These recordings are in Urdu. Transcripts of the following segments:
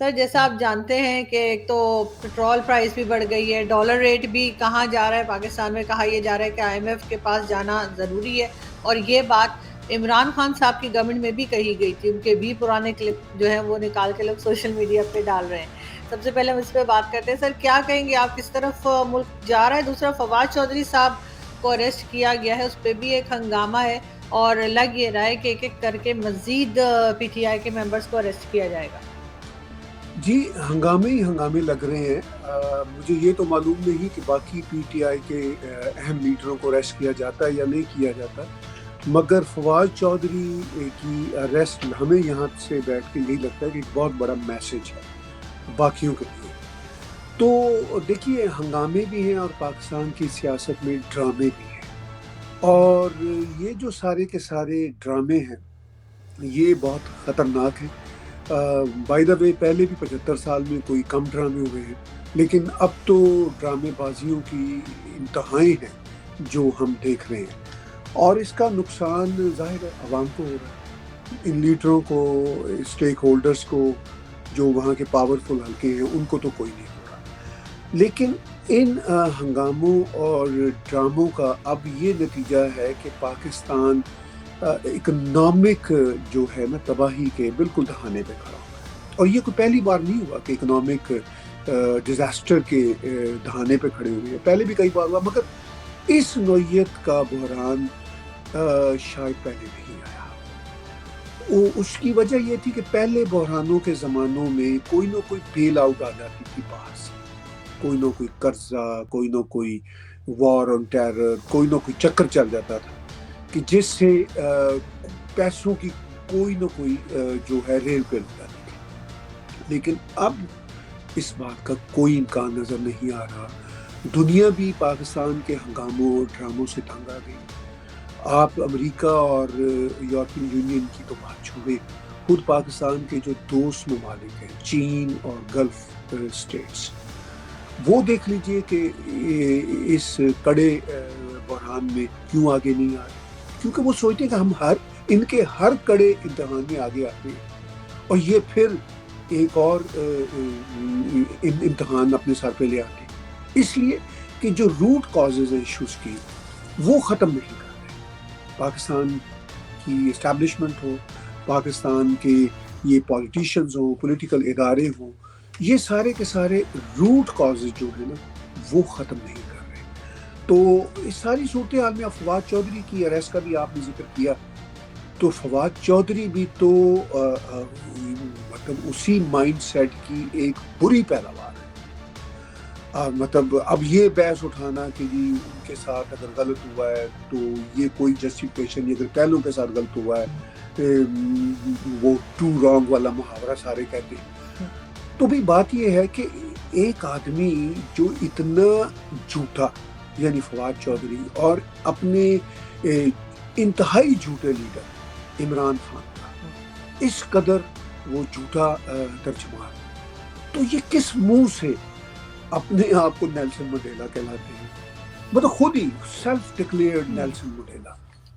سر جیسا آپ جانتے ہیں کہ ایک تو پٹرول پرائس بھی بڑھ گئی ہے، ڈالر ریٹ بھی کہاں جا رہا ہے، پاکستان میں کہا یہ جا رہا ہے کہ آئی ایم ایف کے پاس جانا ضروری ہے، اور یہ بات عمران خان صاحب کی گورنمنٹ میں بھی کہی گئی تھی، ان کے بھی پرانے کلپ جو ہیں وہ نکال کے لوگ سوشل میڈیا پہ ڈال رہے ہیں۔ سب سے پہلے ہم اس پہ بات کرتے ہیں، سر کیا کہیں گے آپ، کس طرف ملک جا رہا ہے؟ دوسرا فواد چودھری صاحب کو اریسٹ کیا گیا ہے، اس پہ بھی ایک ہنگامہ ہے، اور لگ یہ رہا ہے کہ ایک ایک کر کے مزید پی ٹی آئی کے ممبرز کو اریسٹ کیا جائے گا۔ جی ہنگامے ہی ہنگامے لگ رہے ہیں۔ مجھے یہ تو معلوم نہیں کہ باقی پی ٹی آئی کے اہم لیڈروں کو اریسٹ کیا جاتا ہے یا نہیں کیا جاتا، مگر فواد چودھری کی اریسٹ ہمیں یہاں سے بیٹھ کے یہی لگتا ہے کہ ایک بہت بڑا میسج ہے باقیوں کے لیے۔ تو دیکھیے ہنگامے بھی ہیں اور پاکستان کی سیاست میں ڈرامے بھی ہیں، اور یہ جو سارے کے سارے ڈرامے ہیں یہ بہت خطرناک ہیں۔ بائی دا وے پہلے بھی 75 سال میں کوئی کم ڈرامے ہوئے ہیں، لیکن اب تو ڈرامے بازیوں کی انتہائیں ہیں جو ہم دیکھ رہے ہیں، اور اس کا نقصان ظاہر ہے عوام کو ہو رہا ہے، ان لیڈروں کو، اسٹیک ہولڈرز کو، جو وہاں کے پاورفل حلقے ہیں ان کو تو کوئی نہیں ہو رہا۔ لیکن ان ہنگاموں اور ڈراموں کا اب یہ نتیجہ ہے کہ پاکستان اکنامک جو ہے نا تباہی کے بالکل دہانے پہ کھڑا ہوا ہے، اور یہ کوئی پہلی بار نہیں ہوا کہ اکنامک ڈیزاسٹر کے دہانے پہ کھڑے ہوئے ہیں، پہلے بھی کئی بار ہوا، مگر اس نوعیت کا بحران شاید پہلے نہیں آیا۔ اس کی وجہ یہ تھی کہ پہلے بحرانوں کے زمانوں میں کوئی نہ کوئی بیل آؤٹ آ جاتی تھی باہر سے، کوئی نہ کوئی قرضہ، کوئی نہ کوئی وار آن ٹیرر، کوئی نہ کوئی چکر چل جاتا تھا کہ جس سے پیسوں کی کوئی نہ کوئی جو ہے ریل پہ لگ جاتی تھی۔ لیکن اب اس بات کا کوئی امکان نظر نہیں آ رہا۔ دنیا بھی پاکستان کے ہنگاموں اور ڈراموں سے تنگ آ گئی۔ آپ امریکہ اور یورپین یونین کی تو بات چھوڑے، خود پاکستان کے جو دوست ممالک ہیں چین اور گلف اسٹیٹس، وہ دیکھ لیجئے کہ اس کڑے بحران میں کیوں آگے نہیں آ رہے، کیونکہ وہ سوچتے ہیں کہ ہم ان کے ہر کڑے امتحان میں آگے آتے ہیں اور یہ پھر ایک اور امتحان اپنے سر پہ لے آتے ہیں، اس لیے کہ جو روٹ کازز ہیں ایشوز کی وہ ختم نہیں کر رہے۔ پاکستان کی اسٹیبلشمنٹ ہو، پاکستان کے یہ پولیٹیشنز ہوں، پولیٹیکل ادارے ہوں، یہ سارے کے سارے روٹ کازز جو ہیں نا وہ ختم نہیں کر رہے۔ تو اس ساری صورتحال میں فواد چودھری کی اریسٹ کا بھی آپ نے ذکر کیا، تو فواد چودھری بھی تو مطلب اسی مائنڈ سیٹ کی ایک بری پیداوار ہے۔ مطلب اب یہ بحث اٹھانا کہ جی ان کے ساتھ اگر غلط ہوا ہے تو یہ کوئی جسٹیفیکیشن نہیں، اگر پہلوں کے ساتھ غلط ہوا ہے وہ ٹو رانگ والا محاورہ سارے کہتے ہیں۔ تو بھی بات یہ ہے کہ ایک آدمی جو اتنا جھوٹا، یعنی فواد چودھری، اور اپنے انتہائی جھوٹے لیڈر عمران خان کا اس قدر وہ جھوٹا ترجمان، تو یہ کس منہ سے اپنے آپ کو نیلسن منڈیلا کہلاتے ہیں؟ مطلب خود ہی سیلف ڈکلیئرڈ نیلسن منڈیلا۔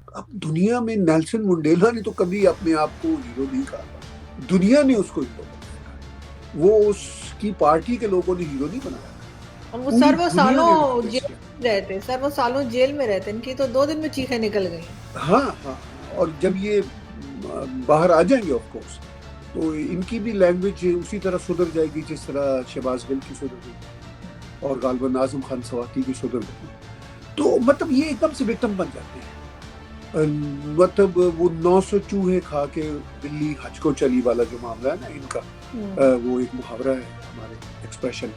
اب دنیا میں نیلسن منڈیلا نے تو کبھی اپنے آپ کو ہیرو نہیں کہا، دنیا نے اس کو ہیرو بنایا، وہ اس کی پارٹی کے لوگوں نے ہیرو نہیں بنایا۔ سر وہ سالوں جیل میں رہتے، سر وہ سالوں جیل میں رہتے، ان کی تو 2 دن میں چیخیں نکل گئی۔ ہاں ہاں، اور جب یہ باہر آ جائیں گے آف کورس تو ان کی بھی لینگویج اسی طرح سدھر جائے گی جس طرح شہباز گل کی سدھر گئی اور غالباً اعظم خان سواتی کی سدھر گئی۔ تو مطلب یہ ایک دم سے وکٹم بن جاتے ہیں، مطلب وہ 900 چوہے کھا کے بلی حج کو چلی والا جو معاملہ ہے نا ان کا، وہ ایک محاورہ ہے ہمارے ایکسپریشن،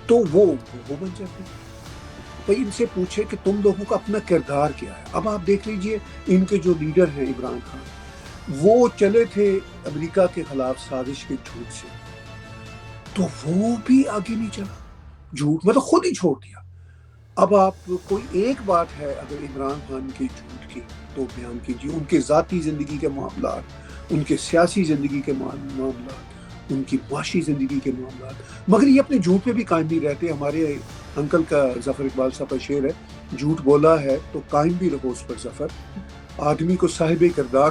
تو وہ بن جاتے ہیں۔ بھائی ان سے پوچھے کہ تم لوگوں کا اپنا کردار کیا ہے۔ اب آپ دیکھ لیجئے ان کے جو لیڈر ہیں عمران خان، وہ چلے تھے امریکہ کے خلاف سازش کے جھوٹ سے، تو وہ بھی آگے نہیں چلا، جھوٹ مطلب خود ہی چھوڑ دیا۔ اب آپ کوئی ایک بات ہے اگر عمران خان کے جھوٹ کی تو بیان کیجیے، ان کے ذاتی زندگی کے معاملات، ان کے سیاسی زندگی کے معاملات، ان کی معاشی زندگی کے معاملات، مگر یہ اپنے جھوٹ پہ بھی قائم نہیں رہتے۔ ہمارے انکل کا ظفر اقبال صاحب کا شعر ہے، جھوٹ بولا ہے تو قائم بھی رہو اس پر ظفر، آدمی کو صاحب کردار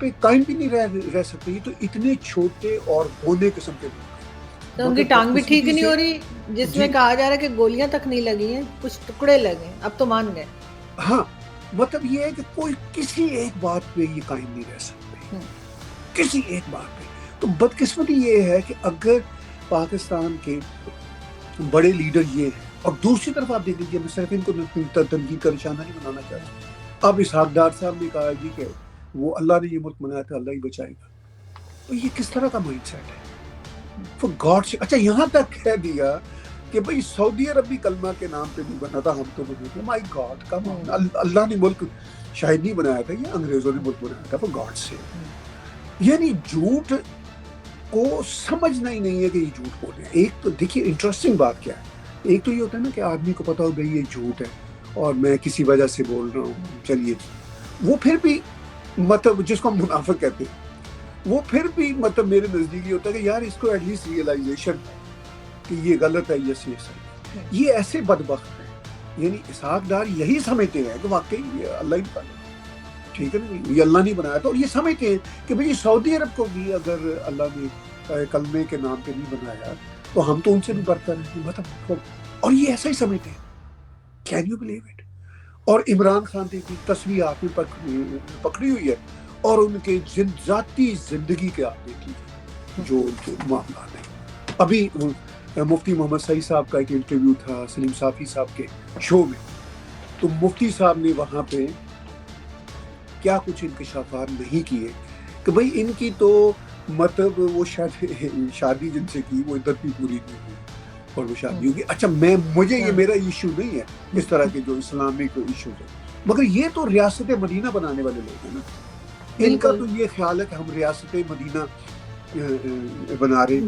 پہ قائم بھی نہیں رہ سکتے. یہ تو اتنے چھوٹے اور بونے قسم کے لوگ ہیں, تو ان کی مگر ٹانگ بھی ٹھیک بدقسمتی نہیں سے. ہو رہی، جس میں جی کہا جا رہا ہے کہ گولیاں تک نہیں لگی ہیں، کچھ ٹکڑے لگے ہیں، اب تو مان گئے. ہاں, مطلب یہ ہے کہ کوئی کسی ایک بات پہ یہ قائم نہیں رہ سکتے, ہوں، کسی ایک بات پہ. تو بدقسمتی یہ ہے کہ اگر پاکستان کے بڑے لیڈر یہ ہیں, اور دوسری طرف آپ دیکھ لیجیے, میں صرف ان کو تنقید کا نشانہ نہیں بنانا چاہتا. اب اسحاق ڈار صاحب نے کہا جی کہ وہ اللہ نے یہ ملک بنایا تھا, اللہ ہی بچائے گا. تو یہ کس طرح کا مائنڈ سیٹ ہے فور گاڈ سے. اچھا یہاں تک کہہ دیا کہ بھئی سعودی عرب بھی کلمہ کے نام پہ نہیں بنا تھا, ہم تو بنے تھے. مائی گاڈ کم آن, اللہ نے ملک شاید نہیں بنایا تھا, یہ انگریزوں نے ملک بنایا تھا, فور گاڈ سے. یعنی جھوٹ کو سمجھنا ہی نہیں ہے کہ یہ جھوٹ بول رہے ہیں. ایک تو دیکھیے انٹرسٹنگ بات کیا ہے, ایک تو یہ ہوتا ہے نا کہ آدمی کو پتا ہو بھئی یہ جھوٹ ہے اور میں کسی وجہ سے بول رہا ہوں, چلیے وہ پھر بھی مطلب جس کو ہم منافق کہتے ہیں, وہ پھر بھی مطلب میرے نزدیک یہ ہوتا ہے کہ یار اس کو ایٹ لیسٹ ریئلائزیشن ہے کہ یہ غلط ہے, یہ صحیح ہے. یہ ایسے بدبخت ہیں, یعنی اسحاق ڈار یہی سمجھتے ہیں کہ واقعی یہ اللہ ہی بتایا, ٹھیک ہے نا, یہ اللہ نہیں بنایا تھا. اور یہ سمجھتے ہیں کہ بھئی سعودی عرب کو بھی اگر اللہ نے کلمے کے نام پہ نہیں بنایا تو ہم تو ان سے بھی برتر ہیں, مطلب. اور یہ ایسا ہی سمجھتے ہیں. Can you believe it. اور عمران خان دیکھیے تصویر ہاتھ میں پکڑی ہوئی ہے, اور ان کے ذاتی زندگی کے آپ دیکھیے جو ان کے معاملات ہیں. ابھی مفتی محمد سعید صاحب کا ایک انٹرویو تھا سلیم صافی صاحب کے شو میں, تو مفتی صاحب نے وہاں پہ کیا کچھ انکشافات نہیں کیے کہ بھئی ان کی تو مطلب وہ شادی جن سے کی وہ عدت بھی پوری نہیں ہوئی اور وہ شادی ہوگی. اچھا مجھے یہ میرا ایشو نہیں ہے اس طرح کے جو اسلامک ایشوز ہیں, مگر یہ تو ریاست مدینہ بنانے والے لوگ ہیں نا. ان کا تو یہ خیال ہے کہ ہم ریاست مدینہ بنا رہے.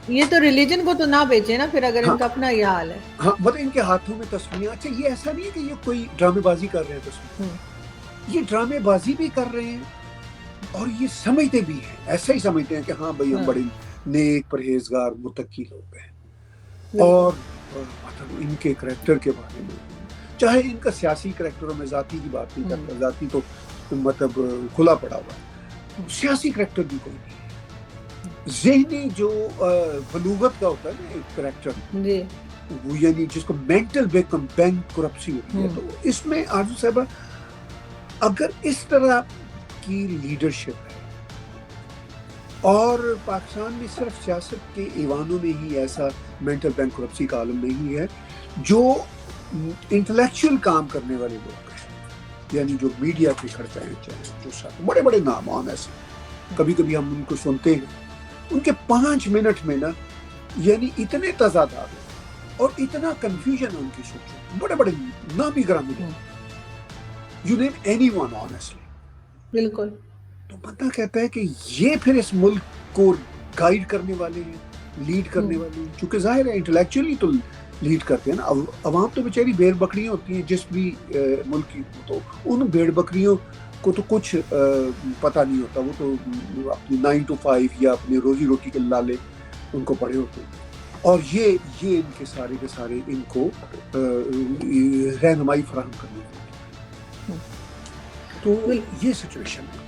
یہ تو ریلیجن کو تو نہ بیچے نا پھر, اگر ان کا اپنا یہ حال ہے. ہاں, مطلب ان کے ہاتھوں میں تصویریں. اچھا یہ ایسا نہیں ہے کہ یہ کوئی ڈرامے بازی کر رہے ہیں تصویر, یہ ڈرامے بازی بھی کر رہے ہیں اور یہ سمجھتے بھی ہیں, ایسا ہی سمجھتے ہیں کہ ہاں بھئی ہم بڑے نیک پرہیزگار متقی لوگ ہیں. اور مطلب ان کے کریکٹر کے بارے میں, چاہے ان کا سیاسی کریکٹر, میں ذاتی کی بات نہیں کرتا, ذاتی تو مطلب کھلا پڑا ہوا ہے, سیاسی کریکٹر بھی کوئی نہیں. ذہنی جو بلوغت کا ہوتا ہے نا ایک کریکٹر, وہ یعنی جس کو مینٹل بینک کرپسی ہوتی ہے, تو اس میں آرزو صاحبہ اگر اس طرح کی لیڈرشپ ہے, اور پاکستان میں صرف سیاست کے ایوانوں میں ہی ایسا مینٹل بینک کرپسی کا عالم نہیں ہے, جو انٹلیکچوئل کام کرنے والے لوگ ہیں, یعنی جو میڈیا پہ کھڑتے ہیں, چاہے جو ساتھ بڑے بڑے نام آن ایسے, کبھی کبھی ہم ان کو سنتے ہیں, ان کے 5 منٹ میں نا یعنی اتنے تضادات ہیں اور اتنا کنفیوژن ہے ان کی سوچ, بڑے بڑے نامی گرامی لوگ, you name any one honestly. بالکل. تو بندہ کہتا ہے کہ یہ پھر اس ملک کو گائیڈ کرنے والے ہیں, لیڈ کرنے والے ہیں, چونکہ ظاہر ہے انٹلیکچولی تو لیڈ کرتے ہیں نا. عوام تو بیچاری بھیڑ بکریاں ہوتی ہیں جس بھی ملک کی, تو ان بھیڑ بکریوں کو تو کچھ پتہ نہیں ہوتا, وہ تو اپنی 9 to 5 یا اپنی روزی روٹی کے لالے ان کو پڑے ہوتے ہیں, اور یہ ان کے سارے ان کو رہنمائی فراہم کرنے والے. تو یہ سچویشن ہے.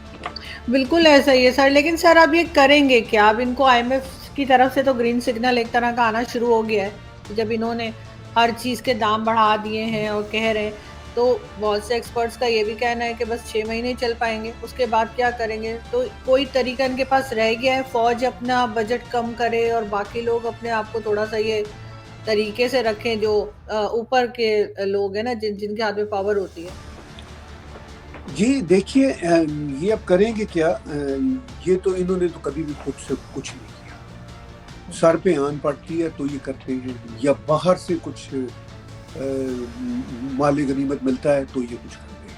بالکل ایسا ہی ہے سر. لیکن سر اب یہ کریں گے کیا؟ اب ان کو آئی ایم ایف کی طرف سے تو گرین سگنل ایک طرح کا آنا شروع ہو گیا ہے, جب انہوں نے ہر چیز کے دام بڑھا دیے ہیں اور کہہ رہے ہیں, تو بہت سے ایکسپرٹس کا یہ بھی کہنا ہے کہ بس 6 مہینے چل پائیں گے, اس کے بعد کیا کریں گے؟ تو کوئی طریقہ ان کے پاس رہ گیا ہے, فوج اپنا بجٹ کم کرے اور باقی لوگ اپنے آپ کو تھوڑا سا یہ طریقے سے رکھیں, جو اوپر کے لوگ ہیں نا جن کے ہاتھ میں پاور ہوتی ہے. جی دیکھیے یہ اب کریں گے کیا, یہ تو انہوں نے تو کبھی بھی خود سے کچھ نہیں کیا. سر پہ آن پڑتی ہے تو یہ کرتے ہیں, یا باہر سے کچھ مال غنیمت ملتا ہے تو یہ کچھ کرتے ہیں.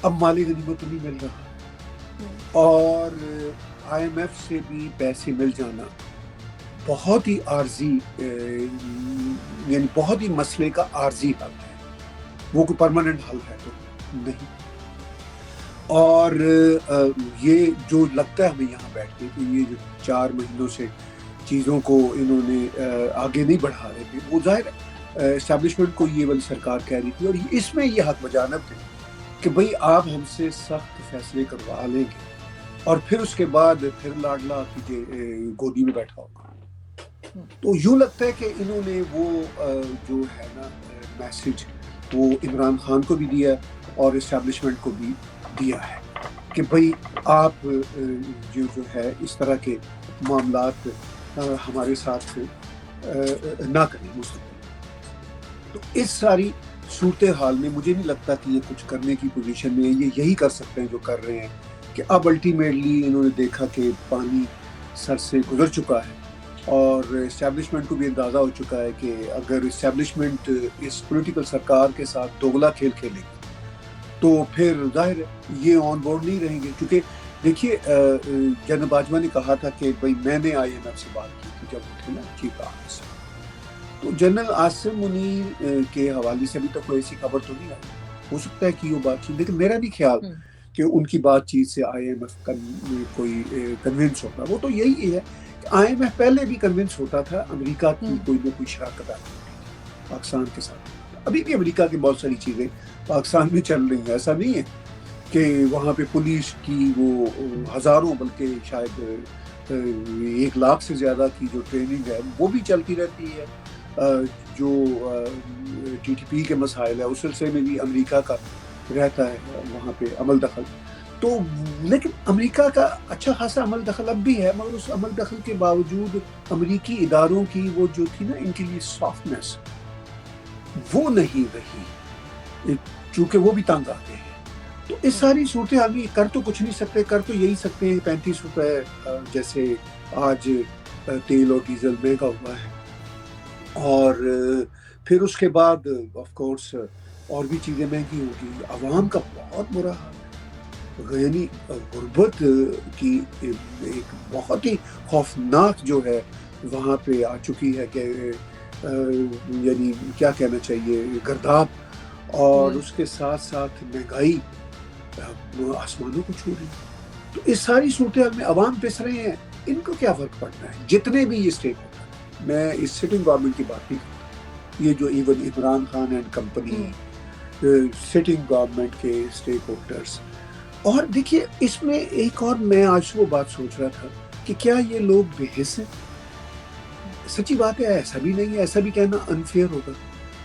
اب مال غنیمت تو نہیں مل رہا, اور آئی ایم ایف سے بھی پیسے مل جانا بہت ہی عارضی, یعنی بہت ہی مسئلے کا عارضی حل ہے, وہ کوئی پرماننٹ حل ہے تو نہیں. اور یہ جو لگتا ہے ہمیں یہاں بیٹھ کے کہ یہ جو 4 مہینوں سے چیزوں کو انہوں نے آگے نہیں بڑھا رہے تھے, وہ ظاہر اسٹیبلشمنٹ کو یہ والی سرکار کہہ رہی تھی, اور اس میں یہ حق بجانب تھے کہ بھئی آپ ہم سے سخت فیصلے کروا لیں گے اور پھر اس کے بعد پھر لاڈلا آپ کی گودی میں بیٹھا ہوگا. تو یوں لگتا ہے کہ انہوں نے وہ جو ہے نا میسج وہ عمران خان کو بھی دیا اور اسٹیبلشمنٹ کو بھی دیا ہے کہ بھئی آپ جو ہے اس طرح کے معاملات ہمارے ساتھ نہ کریں مستقبل. تو اس ساری صورتحال میں مجھے نہیں لگتا کہ یہ کچھ کرنے کی پوزیشن میں ہے. یہ یہی کر سکتے ہیں جو کر رہے ہیں کہ اب الٹیمیٹلی انہوں نے دیکھا کہ پانی سر سے گزر چکا ہے اور اسٹیبلشمنٹ کو بھی اندازہ ہو چکا ہے کہ اگر اسٹیبلشمنٹ اس پولیٹیکل سرکار کے ساتھ دوگلا کھیل کھیلے گی تو پھر ظاہر ہے یہ آن بورڈ نہیں رہیں گے. کیونکہ دیکھیے جنرل باجوہ نے کہا تھا کہ بھئی میں نے IMF سے بات کی تھی جب وہ تھے نا چیف آفیسر. تو جنرل عاصم منیر کے حوالے سے ابھی تک کوئی ایسی خبر تو نہیں آئی. ہو سکتا ہے کہ یہ بات چیت، لیکن میرا نہیں خیال کہ ان کی بات چیت سے IMF کوئی کنونس ہوتا. وہ تو یہی ہے کہ IMF پہلے بھی کنونس ہوتا تھا امریکہ کی کوئی نہ کوئی شراکت آتی تھی پاکستان کے ساتھ. ابھی بھی امریکہ کی بہت ساری چیزیں پاکستان میں چل رہی ہیں. ایسا نہیں ہے کہ وہاں پہ پولیس کی وہ ہزاروں بلکہ شاید 1,00,000 سے زیادہ کی جو ٹریننگ ہے وہ بھی چلتی رہتی ہے. جو TTP کے مسائل ہے اس سلسلے میں بھی امریکہ کا رہتا ہے وہاں پہ عمل دخل. تو لیکن امریکہ کا اچھا خاصا عمل دخل اب بھی ہے، مگر اس عمل دخل کے باوجود امریکی اداروں کی وہ جو تھی نا ان کے لیے سافٹنس وہ نہیں رہی، چونکہ وہ بھی تنگ آتے ہیں. تو اس ساری صورتحال میں کر تو کچھ نہیں سکتے. کر تو یہی سکتے ہیں 35 روپے جیسے آج تیل اور ڈیزل مہنگا ہوا ہے، اور پھر اس کے بعد آف کورس اور بھی چیزیں مہنگی ہوگی. عوام کا بہت برا حال ہے، یعنی غربت کی ایک بہت ہی خوفناک جو ہے وہاں پہ آ چکی ہے کہ یعنی کیا کہنا چاہیے گرداب، اور اس کے ساتھ ساتھ مہنگائی آسمانوں کو چھو رہی. تو اس ساری صورتحال میں عوام پس رہے ہیں. ان کو کیا فرق پڑنا ہے جتنے بھی یہ اسٹیک ہوتا ہے. میں اس سٹنگ گورنمنٹ کی بات نہیں کرتا، یہ جو even Imran Khan and company sitting government کے اسٹیک ہولڈرز. اور دیکھیے اس میں ایک اور میں آج وہ بات سوچ رہا تھا کہ کیا یہ لوگ بے حس ہیں؟ سچی بات ہے ایسا بھی نہیں ہے. ایسا بھی کہنا انفیئر ہوگا،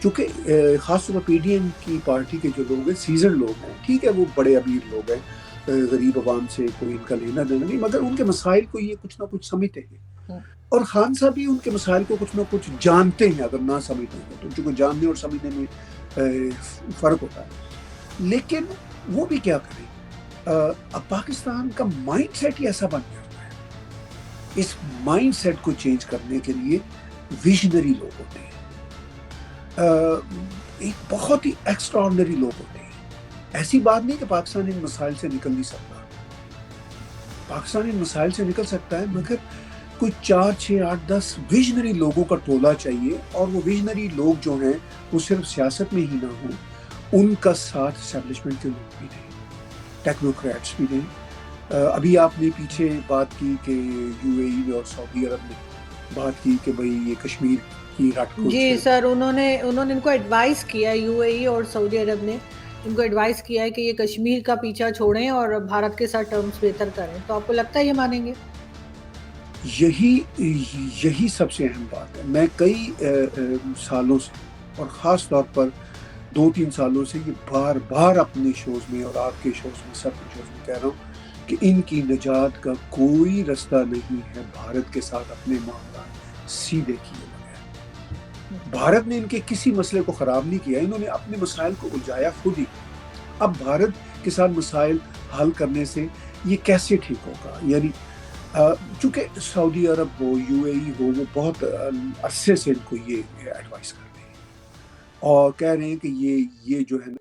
چونکہ خاص طور پر PDM کی پارٹی کے جو لوگ ہیں سیزن لوگ ہیں. ٹھیک ہے وہ بڑے امیر لوگ ہیں، غریب عوام سے کوئی ان کا لینا دینا نہیں، مگر ان کے مسائل کو یہ کچھ نہ کچھ سمجھتے ہیں. اور خان صاحب بھی ان کے مسائل کو کچھ نہ کچھ جانتے ہیں، اگر نہ سمجھتے ہیں تو چونکہ جاننے اور سمجھنے میں فرق ہوتا ہے. لیکن وہ بھی کیا کریں، اب پاکستان کا مائنڈ سیٹ ہی ایسا بن گیا ہوا ہے. اس مائنڈ سیٹ کو چینج کرنے کے لیے ویژنری لوگ ہوتے ہیں، ایک بہت ہی ایکسٹراڈنری لوگ ہوتے ہیں. ایسی بات نہیں کہ پاکستان ان مسائل سے نکل نہیں سکتا. پاکستان ان مسائل سے نکل سکتا ہے، مگر کوئی 4 6 8 10 ویژنری لوگوں کا ٹولہ چاہیے. اور وہ ویژنری لوگ جو ہیں وہ صرف سیاست میں ہی نہ ہوں، ان کا ساتھ اسٹیبلشمنٹ کے لوگ بھی دیں، ٹیکنوکریٹس بھی دیں. ابھی آپ نے پیچھے بات کی کہ UAE اور سعودی عرب نے بات کی کہ بھئی یہ کشمیر کی رٹ کو. جی سر، انہوں نے ان کو ایڈوائز کیا، UAE اور سعودی عرب نے ان کو ایڈوائز کیا ہے کہ یہ کشمیر کا پیچھا چھوڑیں اور بھارت کے ساتھ ٹرمز بہتر کریں. تو آپ کو لگتا ہے یہ مانیں گے؟ یہی سب سے اہم بات ہے. میں کئی سالوں سے اور خاص طور پر 2-3 سالوں سے یہ بار بار اپنے شوز میں اور آپ کے شوز میں سب کے شوز میں کہہ رہا ہوں کہ ان کی نجات کا کوئی رستہ نہیں ہے بھارت کے ساتھ اپنے معاملات سیدھے کیے بغیر. بھارت نے ان کے کسی مسئلے کو خراب نہیں کیا، انہوں نے اپنے مسائل کو الجھایا خود ہی. اب بھارت کے ساتھ مسائل حل کرنے سے یہ کیسے ٹھیک ہوگا؟ یعنی چونکہ سعودی عرب ہو UAE ہو وہ بہت عرصے سے ان کو یہ ایڈوائز کر رہے ہیں اور کہہ رہے ہیں کہ یہ جو ہے